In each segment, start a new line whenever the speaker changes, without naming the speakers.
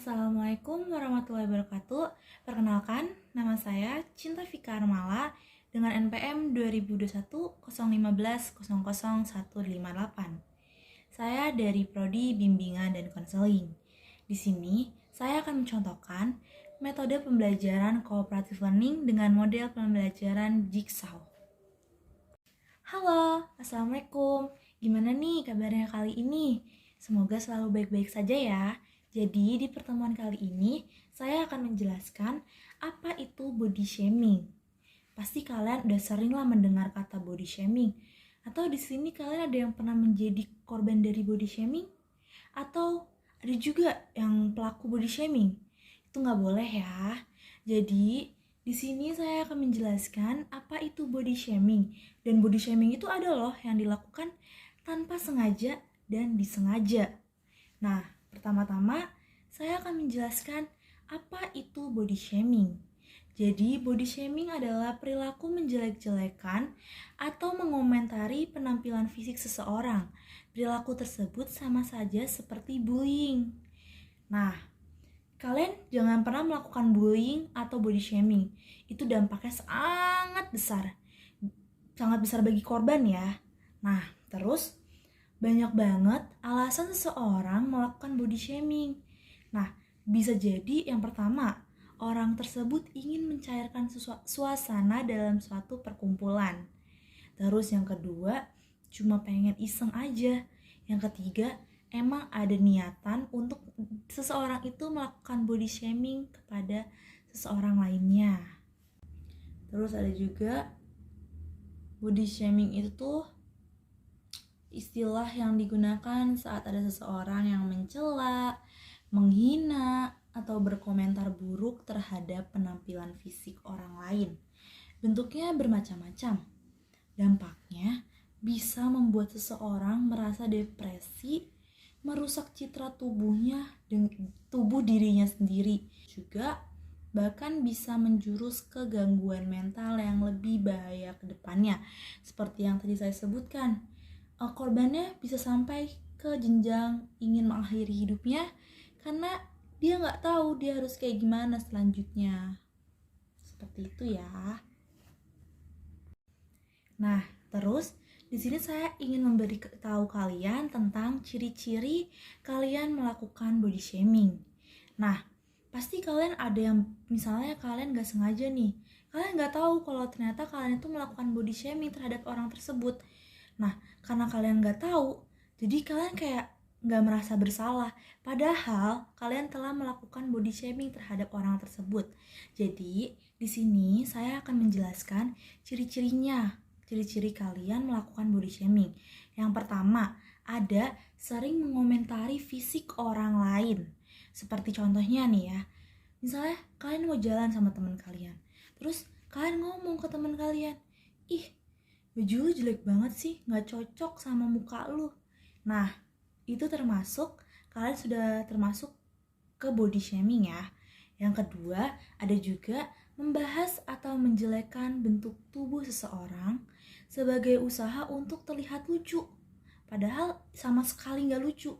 Assalamualaikum warahmatullahi wabarakatuh. Perkenalkan, nama saya Cinta Vika Armala dengan NPM 2021 015 00 158. Saya dari Prodi Bimbingan dan Konseling. Di sini, saya akan mencontohkan metode pembelajaran cooperative learning dengan model pembelajaran Jigsaw. Halo, Assalamualaikum. Gimana nih kabarnya kali ini? Semoga selalu baik-baik saja ya. Jadi di pertemuan kali ini saya akan menjelaskan apa itu body shaming. Pasti kalian udah sering lah mendengar kata body shaming. Atau di sini kalian ada yang pernah menjadi korban dari body shaming? Atau ada juga yang pelaku body shaming? Itu nggak boleh ya. Jadi di sini saya akan menjelaskan apa itu body shaming. Dan body shaming itu ada loh yang dilakukan tanpa sengaja dan disengaja. Nah, pertama-tama saya akan menjelaskan apa itu body shaming. Jadi, body shaming adalah perilaku menjelek-jelekan atau mengomentari penampilan fisik seseorang. Perilaku tersebut sama saja seperti bullying. Nah, kalian jangan pernah melakukan bullying atau body shaming. Itu dampaknya sangat besar. Sangat besar bagi korban ya. Nah, terus banyak banget alasan seseorang melakukan body shaming. Nah, bisa jadi yang pertama, orang tersebut ingin mencairkan suasana dalam suatu perkumpulan. Terus yang kedua, cuma pengen iseng aja. Yang ketiga, emang ada niatan untuk seseorang itu melakukan body shaming kepada seseorang lainnya. Terus ada juga body shaming itu tuh istilah yang digunakan saat ada seseorang yang mencela, menghina, atau berkomentar buruk terhadap penampilan fisik orang lain. Bentuknya bermacam-macam. Dampaknya bisa membuat seseorang merasa depresi, merusak citra tubuh dirinya sendiri. Juga bahkan bisa menjurus ke gangguan mental yang lebih bahaya ke depannya. Seperti yang tadi saya sebutkan, korbannya bisa sampai ke jenjang ingin mengakhiri hidupnya karena dia nggak tahu dia harus kayak gimana selanjutnya. Seperti itu ya. Nah, terus di sini saya ingin memberi tahu kalian tentang ciri-ciri kalian melakukan body shaming. Nah, pasti kalian ada yang misalnya kalian nggak sengaja nih, kalian nggak tahu kalau ternyata kalian itu melakukan body shaming terhadap orang tersebut. Nah, karena kalian nggak tahu, jadi kalian kayak nggak merasa bersalah. Padahal kalian telah melakukan body shaming terhadap orang tersebut. Jadi, di sini saya akan menjelaskan ciri-cirinya. Ciri-ciri kalian melakukan body shaming. Yang pertama, ada sering mengomentari fisik orang lain. Seperti contohnya nih ya, misalnya kalian mau jalan sama teman kalian. Terus kalian ngomong ke teman kalian, "Ih, baju lu jelek banget sih, gak cocok sama muka lu." Nah, itu kalian sudah termasuk ke body shaming ya. Yang kedua, ada juga membahas atau menjelekkan bentuk tubuh seseorang sebagai usaha untuk terlihat lucu. Padahal sama sekali gak lucu.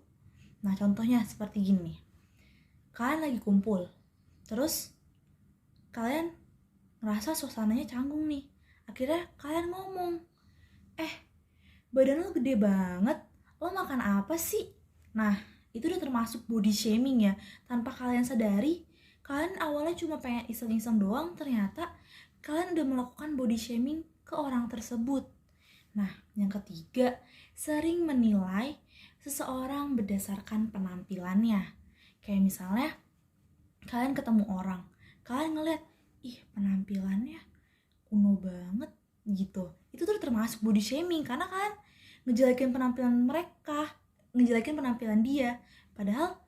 Nah, contohnya seperti gini. Kalian lagi kumpul, terus kalian ngerasa suasananya canggung nih. Akhirnya kalian ngomong, badan lo gede banget, lo makan apa sih? Nah, itu udah termasuk body shaming ya. Tanpa kalian sadari, kalian awalnya cuma pengen iseng-iseng doang, ternyata kalian udah melakukan body shaming ke orang tersebut. Nah, yang ketiga, sering menilai seseorang berdasarkan penampilannya. Kayak misalnya, kalian ketemu orang, kalian ngeliat, ih penampilannya kuno banget gitu. Itu tuh termasuk body shaming karena kalian ngejelekin penampilan mereka, ngejelekin penampilan dia. Padahal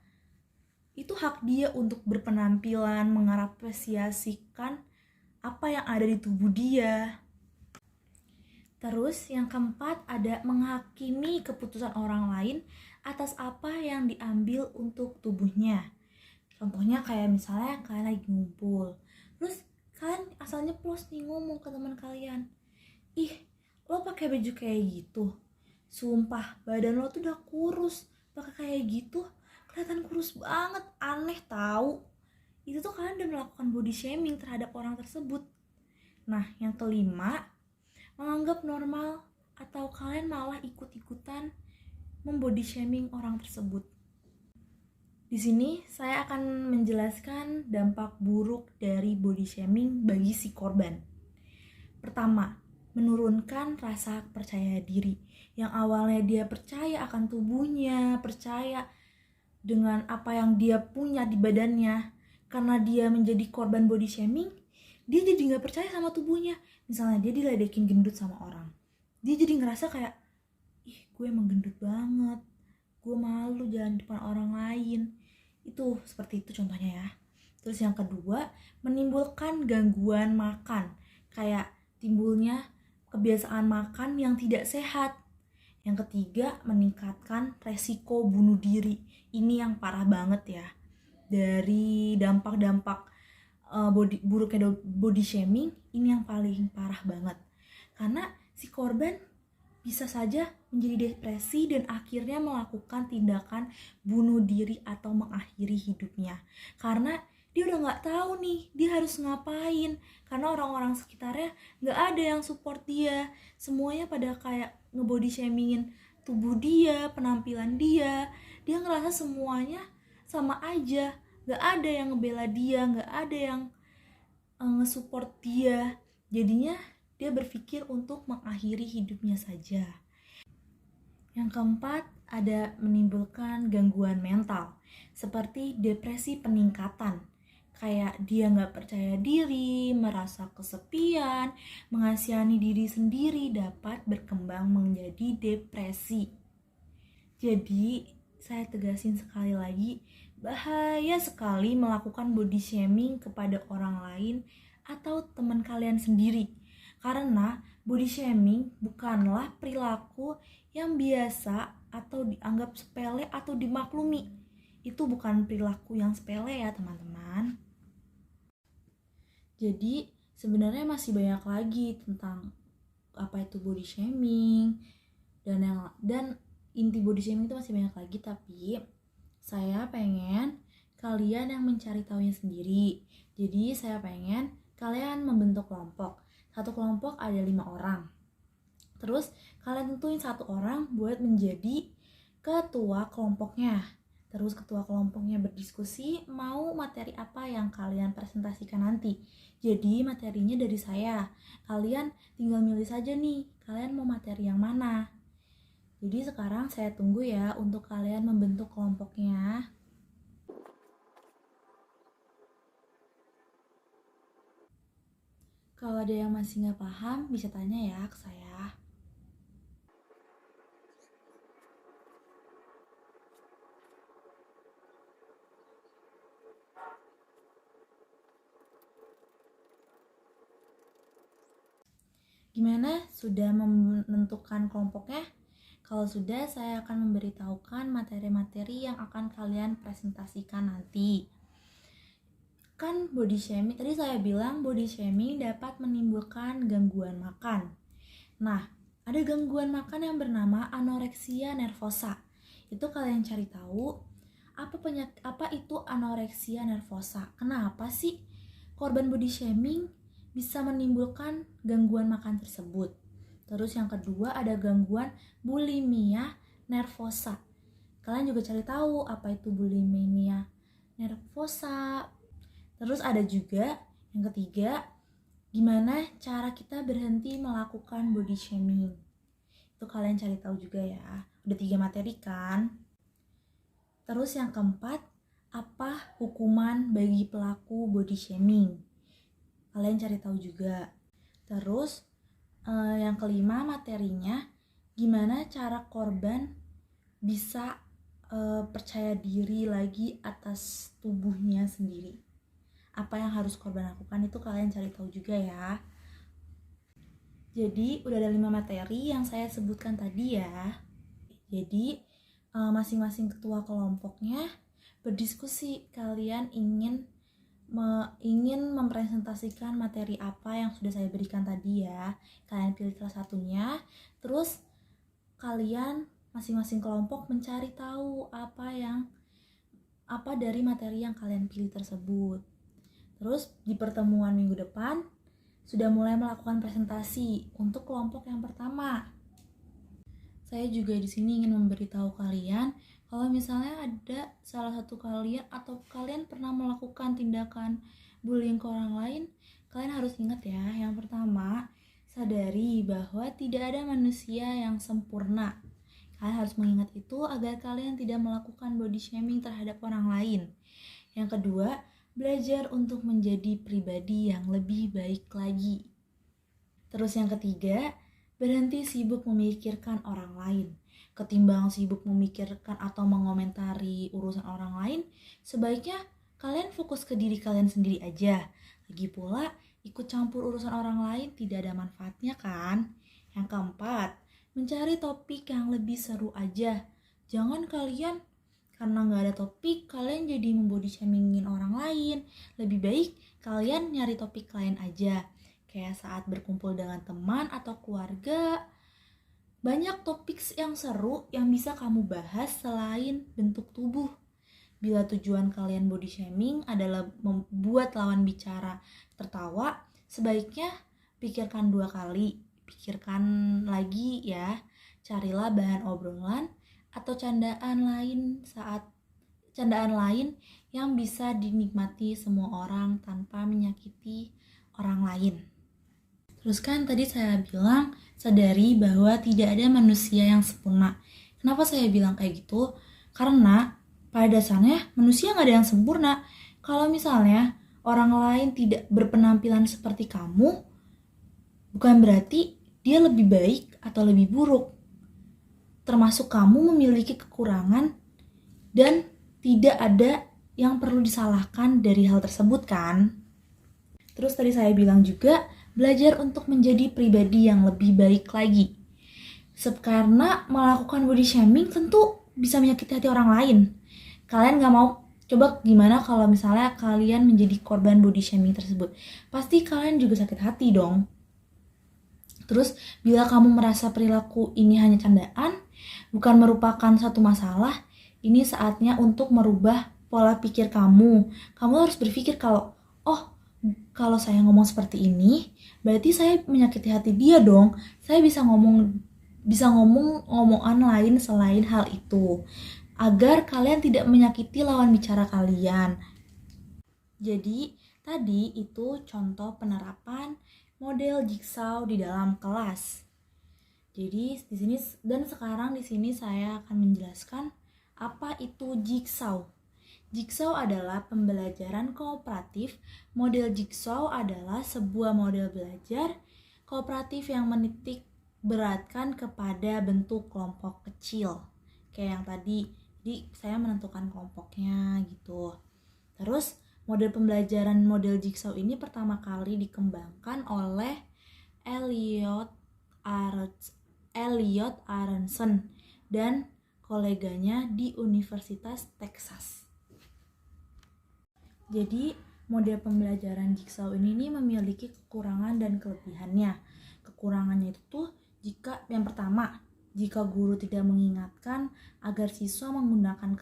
itu hak dia untuk berpenampilan, mengapresiasikan apa yang ada di tubuh dia. Terus yang keempat ada menghakimi keputusan orang lain atas apa yang diambil untuk tubuhnya. Contohnya kayak misalnya kalian lagi ngumpul, terus kalian asal nyeplos nih ngomong ke teman kalian, "Ih, lo pakai baju kayak gitu, sumpah badan lo tuh udah kurus, pakai kayak gitu kelihatan kurus banget, aneh tahu. Itu tuh kalian udah melakukan body shaming terhadap orang tersebut. Nah, yang kelima, menganggap normal atau kalian malah ikut-ikutan membody shaming orang tersebut. Di sini saya akan menjelaskan dampak buruk dari body shaming bagi si korban. Pertama, menurunkan rasa percaya diri. Yang awalnya dia percaya akan tubuhnya, percaya dengan apa yang dia punya di badannya. Karena dia menjadi korban body shaming, dia jadi gak percaya sama tubuhnya. Misalnya dia diledekin gendut sama orang, dia jadi ngerasa kayak, ih gue emang gendut banget, gue malu jalan di depan orang lain. Itu seperti itu contohnya ya. Terus yang kedua, menimbulkan gangguan makan, kayak timbulnya kebiasaan makan yang tidak sehat. Yang ketiga, meningkatkan resiko bunuh diri. Ini yang parah banget ya. Dari dampak-dampak buruknya body shaming, ini yang paling parah banget. Karena si korban bisa saja menjadi depresi dan akhirnya melakukan tindakan bunuh diri atau mengakhiri hidupnya. Karena dia udah gak tahu nih dia harus ngapain. Karena orang-orang sekitarnya gak ada yang support dia. Semuanya pada kayak ngebody shamingin tubuh dia, penampilan dia. Dia ngerasa semuanya sama aja. Gak ada yang ngebela dia, gak ada yang nge-support dia. Jadinya dia berpikir untuk mengakhiri hidupnya saja. Yang keempat, ada menimbulkan gangguan mental, seperti depresi peningkatan. Kayak dia gak percaya diri, merasa kesepian, mengasihani diri sendiri dapat berkembang menjadi depresi. Jadi, saya tegasin sekali lagi, bahaya sekali melakukan body shaming kepada orang lain atau teman kalian sendiri. Karena body shaming bukanlah perilaku yang biasa atau dianggap sepele atau dimaklumi. Itu bukan perilaku yang sepele ya teman-teman. Jadi sebenarnya masih banyak lagi tentang apa itu body shaming dan inti body shaming itu masih banyak lagi, tapi saya pengen kalian yang mencari tahunya sendiri. Jadi saya pengen kalian membentuk kelompok. Satu kelompok ada 5 orang. Terus kalian tentuin 1 orang buat menjadi ketua kelompoknya. Terus ketua kelompoknya berdiskusi mau materi apa yang kalian presentasikan nanti. Jadi materinya dari saya. Kalian tinggal milih saja nih, kalian mau materi yang mana. Jadi sekarang saya tunggu ya untuk kalian membentuk kelompoknya. Kalau ada yang masih gak paham, bisa tanya ya ke saya. Gimana? Sudah menentukan kelompoknya? Kalau sudah, saya akan memberitahukan materi-materi yang akan kalian presentasikan nanti. Kan body shaming, tadi saya bilang body shaming dapat menimbulkan gangguan makan. Nah, ada gangguan makan yang bernama anoreksia nervosa. Itu kalian cari tahu apa itu anoreksia nervosa. Kenapa sih korban body shaming bisa menimbulkan gangguan makan tersebut? Terus yang kedua ada gangguan bulimia nervosa. Kalian juga cari tahu apa itu bulimia nervosa. Terus ada juga yang ketiga, gimana cara kita berhenti melakukan body shaming. Itu kalian cari tahu juga ya. Udah 3 materi kan? Terus yang keempat, apa hukuman bagi pelaku body shaming? Kalian cari tahu juga. Terus yang kelima materinya, gimana cara korban bisa percaya diri lagi atas tubuhnya sendiri. Apa yang harus korban lakukan itu kalian cari tahu juga ya. Jadi udah ada 5 materi yang saya sebutkan tadi ya. Jadi masing-masing ketua kelompoknya berdiskusi, kalian ingin mempresentasikan materi apa yang sudah saya berikan tadi ya. Kalian pilih salah satunya, terus kalian masing-masing kelompok mencari tahu apa yang apa dari materi yang kalian pilih tersebut. Terus di pertemuan minggu depan sudah mulai melakukan presentasi untuk kelompok yang pertama. Saya juga di sini ingin memberitahu kalian kalau misalnya ada salah satu kalian atau kalian pernah melakukan tindakan bullying ke orang lain, kalian harus ingat ya, yang pertama, sadari bahwa tidak ada manusia yang sempurna. Kalian harus mengingat itu agar kalian tidak melakukan body shaming terhadap orang lain. Yang kedua, belajar untuk menjadi pribadi yang lebih baik lagi. Terus yang ketiga, berhenti sibuk memikirkan orang lain. Ketimbang sibuk memikirkan atau mengomentari urusan orang lain, sebaiknya kalian fokus ke diri kalian sendiri aja. Lagi pula, ikut campur urusan orang lain tidak ada manfaatnya kan? Yang keempat, mencari topik yang lebih seru aja. Jangan kalian karena nggak ada topik, kalian jadi membody shamingin orang lain. Lebih baik kalian nyari topik lain aja. Kayak saat berkumpul dengan teman atau keluarga, banyak topik yang seru yang bisa kamu bahas selain bentuk tubuh. Bila tujuan kalian body shaming adalah membuat lawan bicara tertawa, sebaiknya pikirkan 2 kali. Pikirkan lagi ya, carilah bahan obrolan atau candaan lain yang bisa dinikmati semua orang tanpa menyakiti orang lain. Terus kan tadi saya bilang sadari bahwa tidak ada manusia yang sempurna. Kenapa saya bilang kayak gitu? Karena pada dasarnya manusia gak ada yang sempurna. Kalau misalnya orang lain tidak berpenampilan seperti kamu, bukan berarti dia lebih baik atau lebih buruk. Termasuk kamu memiliki kekurangan dan tidak ada yang perlu disalahkan dari hal tersebut kan? Terus tadi saya bilang juga, belajar untuk menjadi pribadi yang lebih baik lagi. Karena melakukan body shaming tentu bisa menyakiti hati orang lain. Kalian gak mau, coba gimana kalau misalnya kalian menjadi korban body shaming tersebut? Pasti kalian juga sakit hati dong. Terus bila kamu merasa perilaku ini hanya candaan, bukan merupakan satu masalah, ini saatnya untuk merubah pola pikir kamu. Kamu harus berpikir kalau saya ngomong seperti ini, berarti saya menyakiti hati dia dong. Saya bisa ngomong omongan lain selain hal itu, agar kalian tidak menyakiti lawan bicara kalian. Jadi, tadi itu contoh penerapan model jigsaw di dalam kelas. Jadi, sekarang di sini saya akan menjelaskan apa itu jigsaw. Jigsaw adalah pembelajaran kooperatif. Model jigsaw adalah sebuah model belajar kooperatif yang menitik beratkan kepada bentuk kelompok kecil. Kayak yang tadi, jadi saya menentukan kelompoknya gitu. Terus model pembelajaran model jigsaw ini pertama kali dikembangkan oleh Elliot Aronson dan koleganya di Universitas Texas. Jadi, model pembelajaran jigsaw ini memiliki kekurangan dan kelebihannya. Kekurangannya itu yang pertama, jika guru tidak mengingatkan agar siswa menggunakan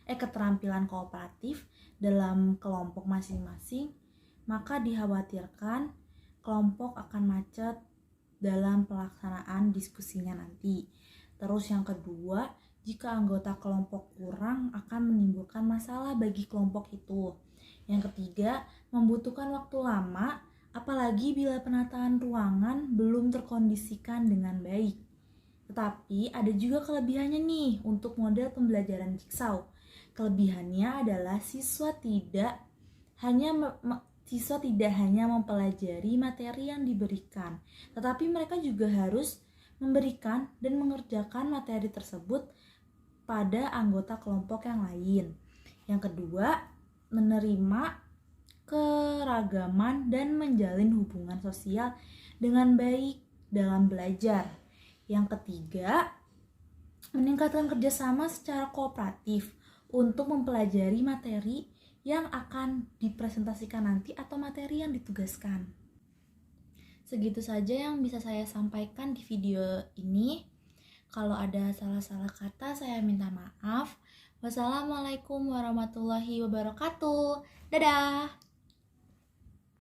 keterampilan kooperatif dalam kelompok masing-masing, maka dikhawatirkan kelompok akan macet dalam pelaksanaan diskusinya nanti. Terus yang kedua, jika anggota kelompok kurang akan menimbulkan masalah bagi kelompok itu. Yang ketiga, membutuhkan waktu lama, apalagi bila penataan ruangan belum terkondisikan dengan baik. Tetapi ada juga kelebihannya nih untuk model pembelajaran jigsaw. Kelebihannya adalah siswa tidak hanya mempelajari materi yang diberikan, tetapi mereka juga harus memberikan dan mengerjakan materi tersebut pada anggota kelompok yang lain. Yang kedua, menerima keragaman dan menjalin hubungan sosial dengan baik dalam belajar. Yang ketiga, meningkatkan kerjasama secara kooperatif untuk mempelajari materi yang akan dipresentasikan nanti atau materi yang ditugaskan. Segitu saja yang bisa saya sampaikan di video ini. Kalau ada salah-salah kata, saya minta maaf. Wassalamualaikum warahmatullahi wabarakatuh. Dadah.